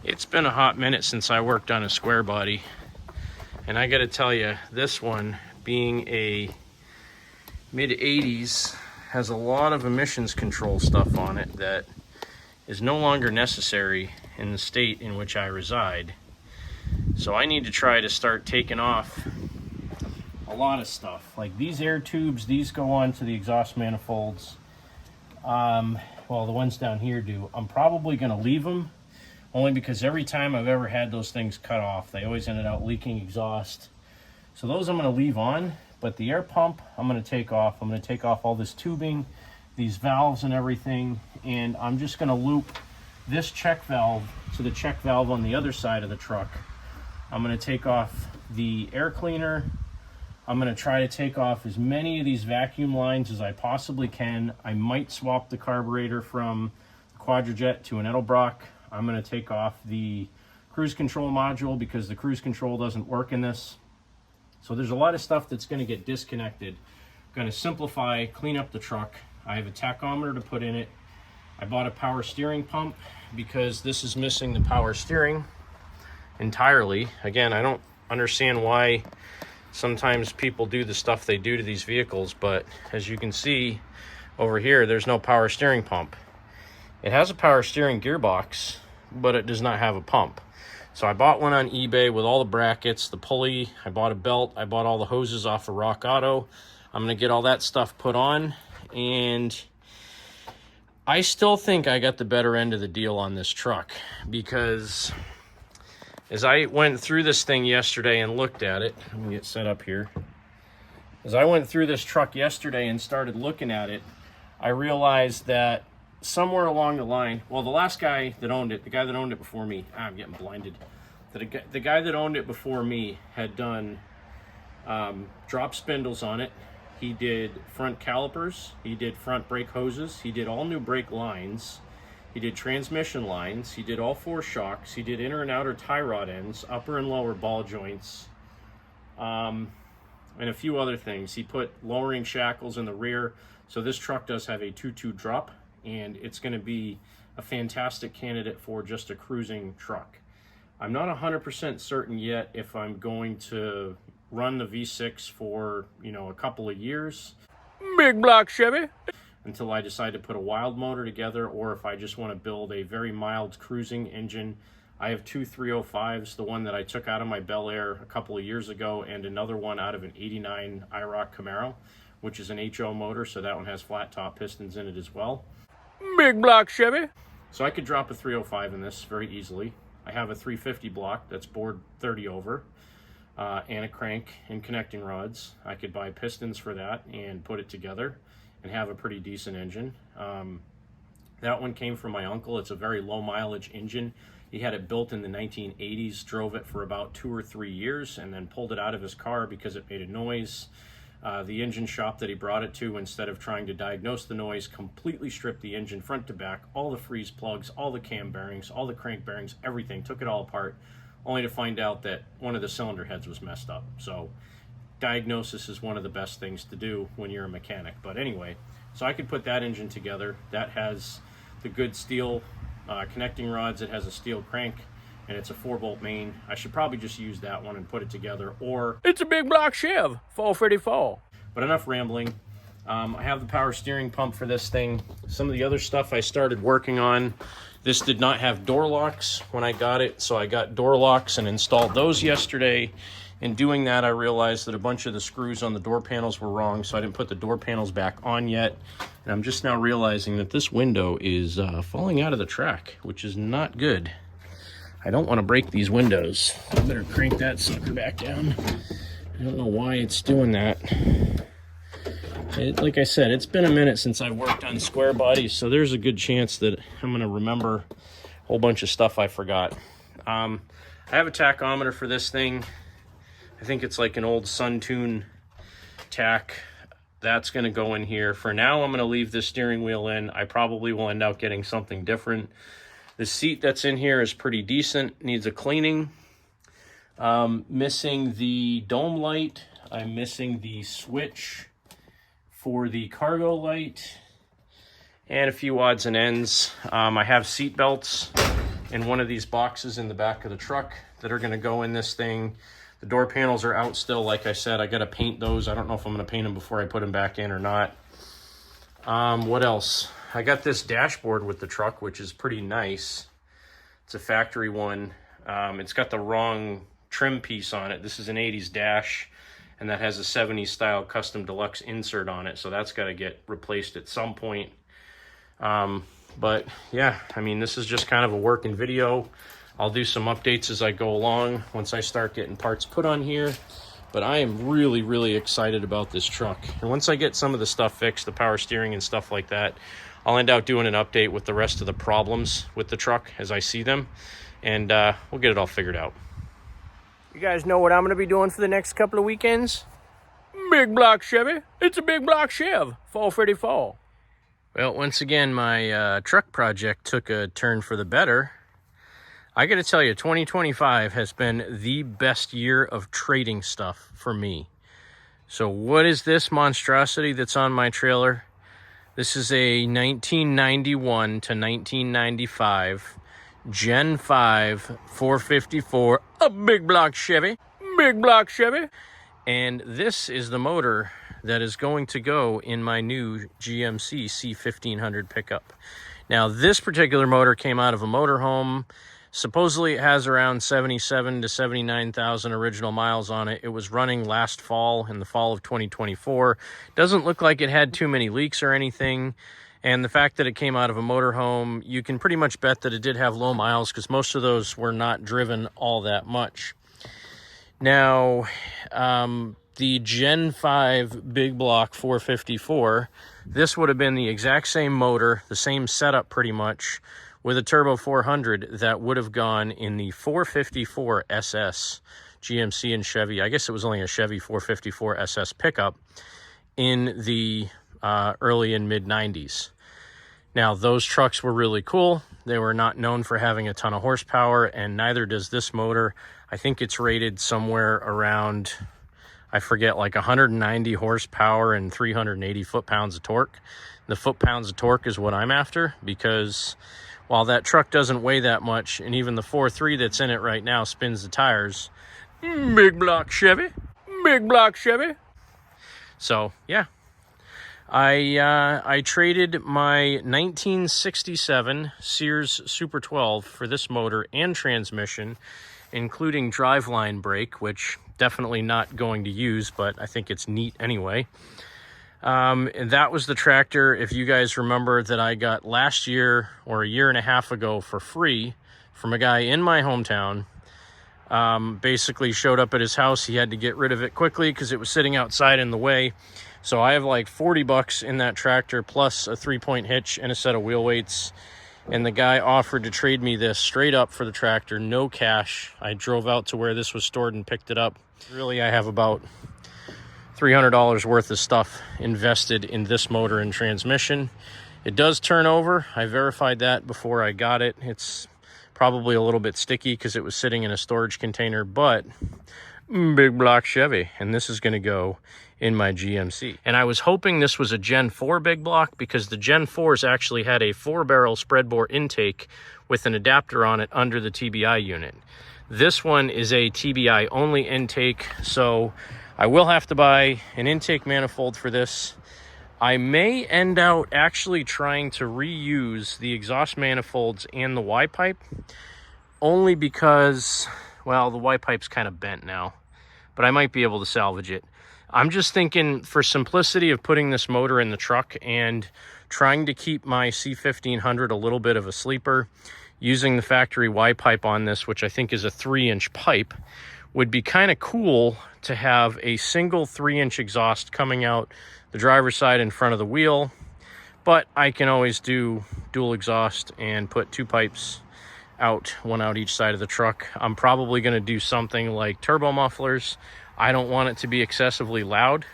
It's been a hot minute since I worked on a square body, and I gotta tell you, this one, being a mid-80s, has a lot of emissions control stuff on it that is no longer necessary in the state in which I reside. So I need to try to start taking off a lot of stuff. Like these air tubes, these go on to the exhaust manifolds. Well, the ones down here do. I'm probably gonna leave them, only because every time I've ever had those things cut off, they always ended up leaking exhaust. So those I'm gonna leave on, but the air pump I'm gonna take off. I'm gonna take off all this tubing, these valves and everything, and I'm just gonna loop this check valve to the check valve on the other side of the truck. I'm gonna take off the air cleaner. I'm gonna try to take off as many of these vacuum lines as I possibly can. I might swap the carburetor from the Quadrajet to an Edelbrock. I'm gonna take off the cruise control module because the cruise control doesn't work in this. So there's a lot of stuff that's gonna get disconnected. I'm gonna simplify, clean up the truck. I have a tachometer to put in it. I bought a power steering pump because this is missing the power steering entirely. Again, I don't understand why sometimes people do the stuff they do to these vehicles, but as you can see over here, there's no power steering pump. It has a power steering gearbox, but it does not have a pump. So I bought one on eBay with all the brackets, the pulley, I bought a belt, I bought all the hoses off of Rock Auto. I'm gonna get all that stuff put on, and I still think I got the better end of the deal on this truck, because as I went through this thing yesterday and looked at it, let me get set up here. As I went through this truck yesterday and started looking at it, I realized that somewhere along the line, well, the last guy that owned it, the guy that owned it before me, I'm getting blinded. The guy that owned it before me had done drop spindles on it. He did front calipers, he did front brake hoses, he did all new brake lines, he did transmission lines, he did all 4 shocks, he did inner and outer tie rod ends, upper and lower ball joints, and a few other things. He put lowering shackles in the rear, so this truck does have a 2.2 drop, and it's going to be a fantastic candidate for just a cruising truck. I'm not 100% certain yet if I'm going to run the V6 for, a couple of years. Big block Chevy. Until I decide to put a wild motor together, or if I just want to build a very mild cruising engine. I have 2 305s, the one that I took out of my Bel Air a couple of years ago, and another one out of an 89 IROC Camaro, which is an HO motor, so that one has flat top pistons in it as well. Big block Chevy. So I could drop a 305 in this very easily. I have a 350 block that's bored 30 over, and a crank and connecting rods. I could buy pistons for that and put it together and have a pretty decent engine. That one came from my uncle. It's a very low mileage engine. He had it built in the 1980s, drove it for about 2 or 3 years, and then pulled it out of his car because it made a noise. The engine shop that he brought it to, instead of trying to diagnose the noise, completely stripped the engine front to back, all the freeze plugs, all the cam bearings, all the crank bearings, everything, took it all apart, only to find out that one of the cylinder heads was messed up. So diagnosis is one of the best things to do when you're a mechanic. But anyway, so I could put that engine together. That has the good steel connecting rods. It has a steel crank, and it's a 4-bolt main. I should probably just use that one and put it together, or it's a big block Chev 454. But enough rambling. I have the power steering pump for this thing. Some of the other stuff I started working on. This did not have door locks when I got it, so I got door locks and installed those yesterday. In doing that, I realized that a bunch of the screws on the door panels were wrong, so I didn't put the door panels back on yet. And I'm just now realizing that this window is falling out of the track, which is not good. I don't want to break these windows. I better crank that sucker back down. I don't know why it's doing that. Like I said, it's been a minute since I worked on square bodies, so there's a good chance that I'm going to remember a whole bunch of stuff I forgot. I have a tachometer for this thing. I think it's like an old Suntune tack. That's going to go in here. For now, I'm going to leave this steering wheel in. I probably will end up getting something different. The seat that's in here is pretty decent, needs a cleaning. Missing the dome light. I'm missing the switch for the cargo light, and a few odds and ends. I have seat belts in one of these boxes in the back of the truck that are going to go in this thing. The door panels are out still. Like I said, I got to paint those. I don't know if I'm going to paint them before I put them back in or not. What else? I got this dashboard with the truck, which is pretty nice. It's a factory one. It's got the wrong trim piece on it. This is an 80s dash, and that has a 70s style custom deluxe insert on it, so that's got to get replaced at some point. But yeah, I mean, this is just kind of a working video. I'll do some updates as I go along once I start getting parts put on here. But I am really, really excited about this truck. And once I get some of the stuff fixed, the power steering and stuff like that, I'll end out doing an update with the rest of the problems with the truck as I see them. And we'll get it all figured out. You guys know what I'm going to be doing for the next couple of weekends? Big block Chevy. It's a big block Chev. 454. Well, once again, my truck project took a turn for the better. I got to tell you, 2025 has been the best year of trading stuff for me. So what is this monstrosity that's on my trailer? This is a 1991 to 1995 Gen 5 454, a big block Chevy. Big block Chevy. And this is the motor that is going to go in my new GMC C1500 pickup. Now, this particular motor came out of a motorhome. Supposedly it has around 77 to 79,000 original miles on it. It was running last fall, in the fall of 2024. Doesn't look like it had too many leaks or anything. And the fact that it came out of a motorhome, you can pretty much bet that it did have low miles because most of those were not driven all that much. Now, the Gen 5 big block 454, this would have been the exact same motor, the same setup pretty much, with a turbo 400 that would have gone in the 454 SS GMC and Chevy. I guess it was only a Chevy 454 SS pickup in the early and mid 90s. Now, those trucks were really cool. They were not known for having a ton of horsepower, and neither does this motor. I think it's rated somewhere around, I forget, like 190 horsepower and 380 foot-pounds of torque. The foot-pounds of torque is what I'm after, because while that truck doesn't weigh that much, and even the 4.3 that's in it right now spins the tires, big block Chevy, big block Chevy. So, yeah. I traded my 1967 Sears Super 12 for this motor and transmission, including driveline brake, which definitely not going to use, but I think it's neat anyway. And that was the tractor, if you guys remember, that I got last year or a year and a half ago for free from a guy in my hometown. Basically showed up at his house. He had to get rid of it quickly because it was sitting outside in the way. So I have like 40 bucks in that tractor, plus a 3-point hitch and a set of wheel weights. And the guy offered to trade me this straight up for the tractor, no cash. I drove out to where this was stored and picked it up. Really, I have about $300 worth of stuff invested in this motor and transmission. It does turn over. I verified that before I got it. It's probably a little bit sticky because it was sitting in a storage container, but big block Chevy, and this is going to go in my GMC. And I was hoping this was a Gen 4 big block, because the Gen 4s actually had a 4-barrel spread bore intake with an adapter on it under the TBI unit. This one is a TBI only intake, so I will have to buy an intake manifold for this. I may end out actually trying to reuse the exhaust manifolds and the Y-pipe, only because, well, the Y-pipe's kind of bent now, but I might be able to salvage it. I'm just thinking, for simplicity of putting this motor in the truck and trying to keep my C1500 a little bit of a sleeper, using the factory Y-pipe on this, which I think is a 3-inch pipe, would be kind of cool to have a single 3-inch exhaust coming out the driver's side in front of the wheel. But I can always do dual exhaust and put 2 pipes out, one out each side of the truck. I'm probably going to do something like turbo mufflers. I don't want it to be excessively loud,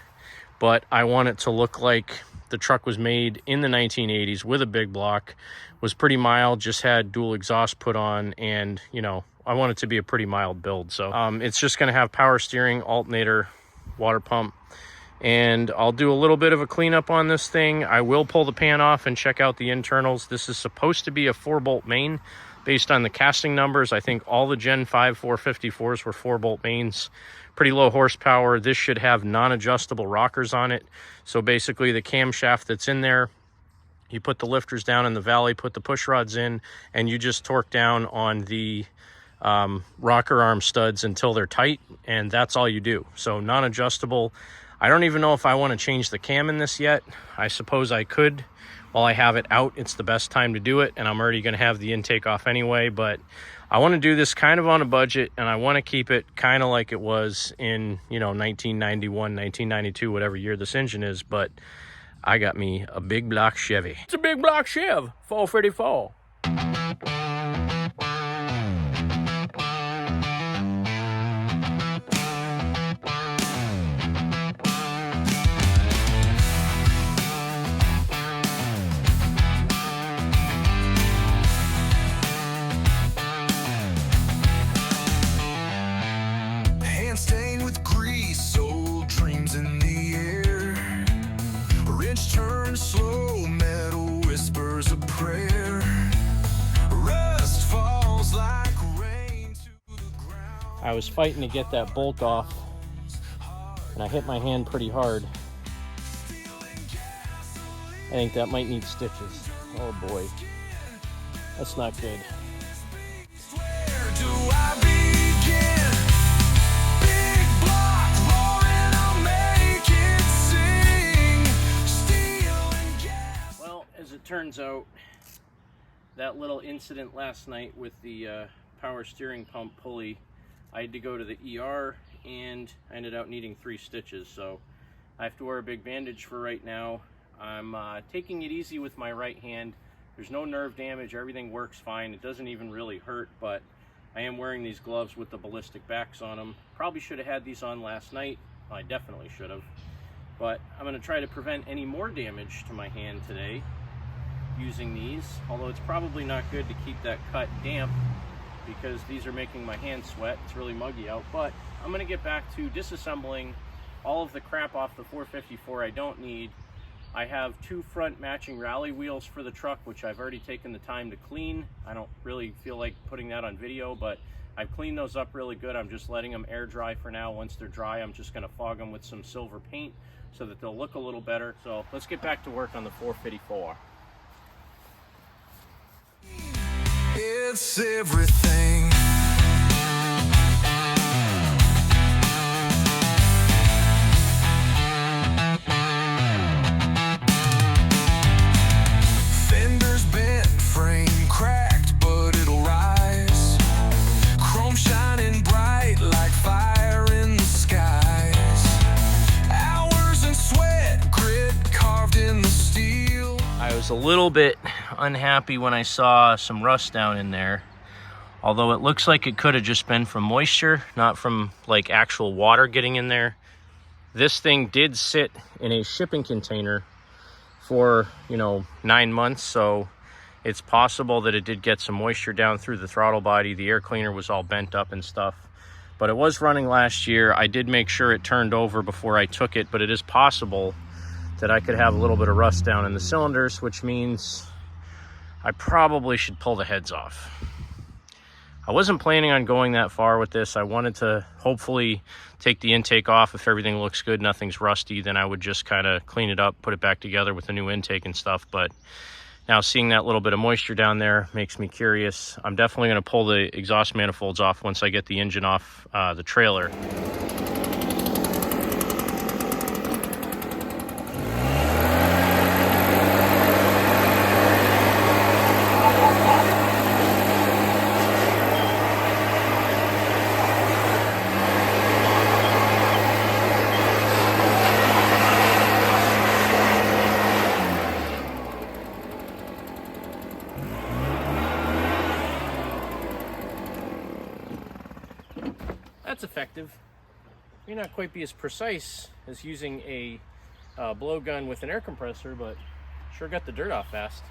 but I want it to look like the truck was made in the 1980s with a big block, was pretty mild, just had dual exhaust put on, and, you know, I want it to be a pretty mild build. So it's just going to have power steering, alternator, water pump, and I'll do a little bit of a cleanup on this thing. I will pull the pan off and check out the internals. This is supposed to be a 4-bolt main based on the casting numbers. I think all the Gen 5 454s were 4-bolt mains. Pretty low horsepower. This should have non-adjustable rockers on it. So basically the camshaft that's in there, you put the lifters down in the valley, put the push rods in, and you just torque down on the rocker arm studs until they're tight, and that's all you do. So non-adjustable. I don't even know if I want to change the cam in this yet. I suppose I could. While I have it out, it's the best time to do it, and I'm already going to have the intake off anyway, but I want to do this kind of on a budget, and I want to keep it kind of like it was in, 1991, 1992, whatever year this engine is. But I got me a big block Chevy. It's a big block Chev, 454. Stained with grease, old dreams in the air. A wrench turns slow, metal whispers a prayer. Rust falls like rain to the ground. I was fighting to get that bolt off, and I hit my hand pretty hard. I think that might need stitches. Oh boy, that's not good. Where do I begin? Big block roaring, I'll make it sing. Steel and gas. Well, as it turns out, that little incident last night with the power steering pump pulley, I had to go to the ER, and I ended up needing 3 stitches. So I have to wear a big bandage for right now. I'm taking it easy with my right hand. There's no nerve damage, everything works fine. It doesn't even really hurt, but I am wearing these gloves with the ballistic backs on them. Probably should have had these on last night. I definitely should have. But I'm going to try to prevent any more damage to my hand today using these, although it's probably not good to keep that cut damp because these are making my hand sweat. It's really muggy out. But I'm going to get back to disassembling all of the crap off the 454 I don't need. I have 2 front matching rally wheels for the truck, which I've already taken the time to clean. I don't really feel like putting that on video, but I've cleaned those up really good. I'm just letting them air dry for now. Once they're dry, I'm just going to fog them with some silver paint so that they'll look a little better. So let's get back to work on the 454. It's everything. Fenders bent, frame cracked, but it'll rise. Chrome shining bright like fire in the skies. Hours and sweat, grit carved in the steel. I was a little bit unhappy when I saw some rust down in there, although it looks like it could have just been from moisture, not from like actual water getting in there. This thing did sit in a shipping container for 9 months, so it's possible that it did get some moisture down through the throttle body. The air cleaner was all bent up and stuff, but it was running last year. I did make sure it turned over before I took it, but it is possible that I could have a little bit of rust down in the cylinders, which means I probably should pull the heads off. I wasn't planning on going that far with this. I wanted to hopefully take the intake off. If everything looks good, nothing's rusty, then I would just kind of clean it up, put it back together with a new intake and stuff. But now seeing that little bit of moisture down there makes me curious. I'm definitely going to pull the exhaust manifolds off once I get the engine off the trailer. That's effective. May not quite be as precise as using a blowgun with an air compressor, but sure got the dirt off fast.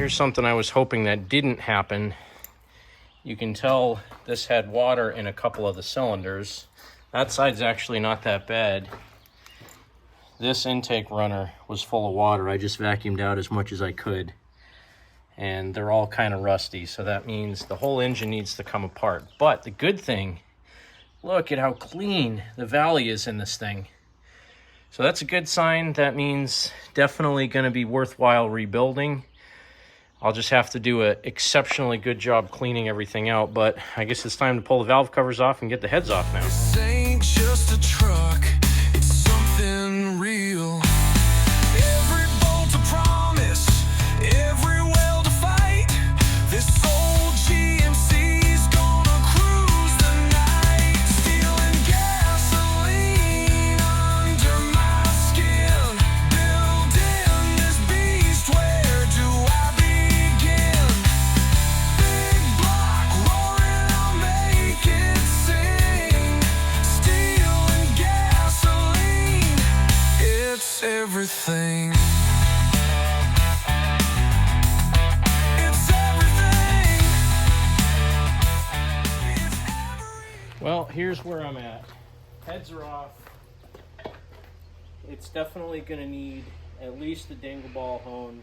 here's something I was hoping that didn't happen. You can tell this had water in a couple of the cylinders. That side's actually not that bad. This intake runner was full of water. I just vacuumed out as much as I could. And they're all kind of rusty, so that means the whole engine needs to come apart. But the good thing, look at how clean the valley is in this thing. So that's a good sign. That means definitely going to be worthwhile rebuilding. I'll just have to do an exceptionally good job cleaning everything out, but I guess it's time to pull the valve covers off and get the heads off now. This ain't just a truck, it's something real. Every bolt a promise, every weld a fight. This old GMC's gonna cruise the night. Stealing gasoline under my skin. Building this beast, where do I begin? Big block roaring, I'll make it sing. Steel and gasoline, it's everything. It's everything. Well, here's where I'm at. Heads are off. It's definitely going to need at least a dingle ball hone.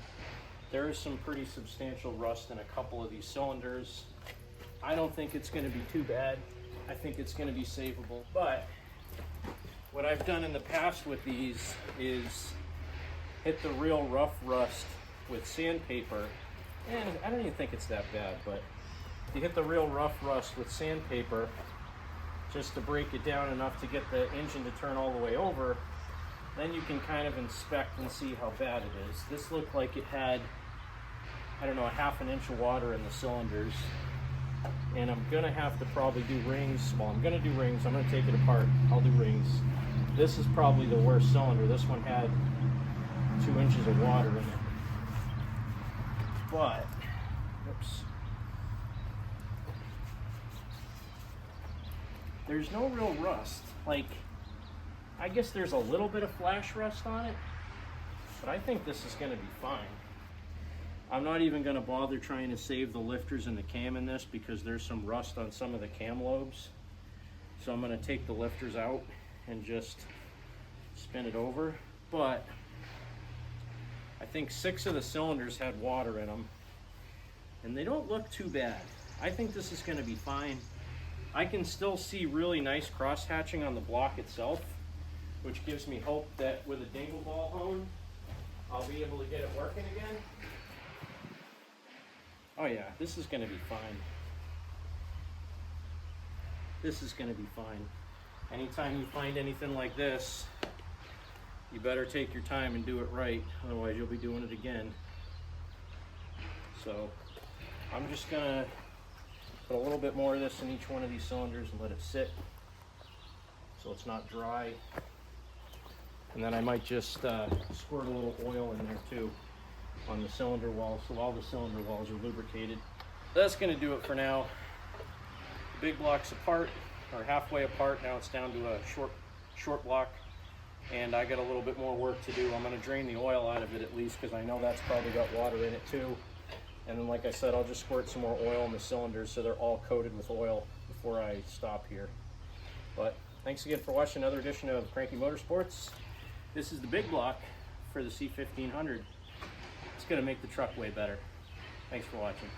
There is some pretty substantial rust in a couple of these cylinders. I don't think it's going to be too bad. I think it's going to be savable. But what I've done in the past with these is hit the real rough rust with sandpaper. And I don't even think it's that bad, but you hit the real rough rust with sandpaper just to break it down enough to get the engine to turn all the way over. Then you can kind of inspect and see how bad it is. This looked like it had, I don't know, a ½ an inch of water in the cylinders. And I'm gonna have to probably do rings. Well, I'm gonna do rings. I'm gonna take it apart. I'll do rings. This is probably the worst cylinder. This one had 2 inches of water in it. But, oops. There's no real rust. Like, I guess there's a little bit of flash rust on it, but I think this is gonna be fine. I'm not even gonna bother trying to save the lifters and the cam in this because there's some rust on some of the cam lobes. So I'm gonna take the lifters out and just spin it over. But I think 6 of the cylinders had water in them and they don't look too bad. I think this is gonna be fine. I can still see really nice cross hatching on the block itself, which gives me hope that with a dingle ball hone, I'll be able to get it working again. Oh yeah, this is gonna be fine. This is gonna be fine. Anytime you find anything like this, you better take your time and do it right, otherwise you'll be doing it again. So I'm just gonna put a little bit more of this in each one of these cylinders and let it sit so it's not dry. And then I might just squirt a little oil in there too on the cylinder walls, so all the cylinder walls are lubricated. That's gonna do it for now. The big block's apart, or halfway apart. Now it's down to a short block, and I got a little bit more work to do. I'm gonna drain the oil out of it at least, because I know that's probably got water in it too. And then, like I said, I'll just squirt some more oil in the cylinders so they're all coated with oil before I stop here. But thanks again for watching another edition of Cranky Motorsports. This is the big block for the C1500. It's gonna make the truck way better. Thanks for watching.